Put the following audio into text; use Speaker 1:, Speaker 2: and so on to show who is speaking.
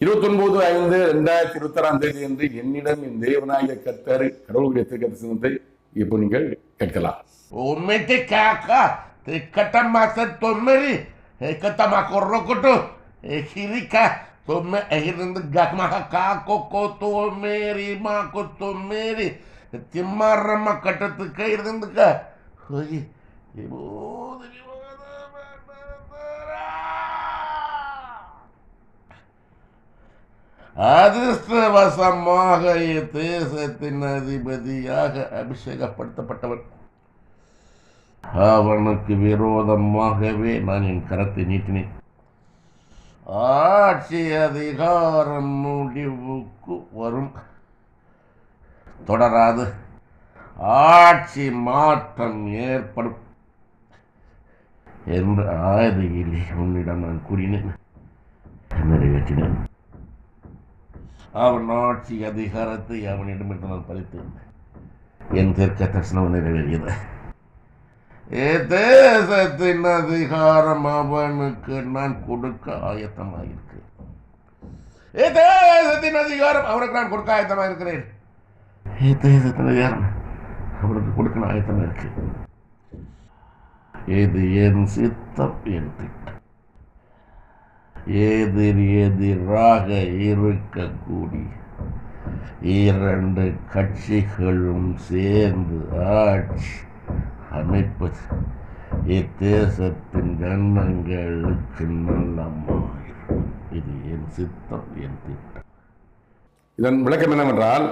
Speaker 1: 29/5/2026 என்று என்னிடம் என் தேவனாகிய கர்த்தர் கடவுளுடைய தீர்க்கதரிசனத்தை இப்போ நீங்கள் கேட்கலாம்.
Speaker 2: உண்மைக்கு காக்கா திக்கட்டமாச தொம்மரி ஏக்கத்தமாக்கொர்ரொக்கொட்டு ஹிரிக்கா தொம்ம இருந்து கக்மக காக்கொக்கோ தொம்மேரி மாக்கோ தொம்மேரி திம்மாரம்ம கட்டத்துக்கு இருந்துக்க ஹோய் அதிர்ஷ்டவசமாக தேசத்தின் அதிபதியாக அபிஷேகப்படுத்தப்பட்டவன் அவனுக்கு விரோதமாகவே நான் என் கரத்தை நீட்டினேன். ஆட்சி அதிகாரம் முடிவுக்கு வரும், தொடராது. ஆட்சி மாற்றம் ஏற்படும் என்று ஆதியிலே உன்னிடம் நான் கூறினேன், நிறைவேற்றினேன். அவன் ஆட்சி அதிகாரத்தை அவனிடமிருந்து நான் பறித்தேன். என் தீர்க்க தரிசனம் நிறைவேறியது. தேசத்தின் அதிகாரம் அவனுக்கு நான் கொடுக்க ஆயத்தமாயிருக்கிறேன். தேசத்தின் அதிகாரம் அவனுக்கு நான் கொடுக்க ஆயத்தமாயிருக்கிறேன். தேசத்தின் அதிகாரம் அவனுக்கு கொடுக்க நான் ஆயத்தமாயிருக்கிறேன். இது என் சித்தம், என் திட்டம். எதிராக இருக்கக்கூடிய இரண்டு கட்சிகளும் சேர்ந்து ஆட்சி அமைப்பது இத்தேசத்தின் ஜனங்களுக்கு நல்லமாயிருக்கும். இது என் சித்தம், என் திட்டம்.
Speaker 1: இதன் விளக்கம் என்னவென்றால்,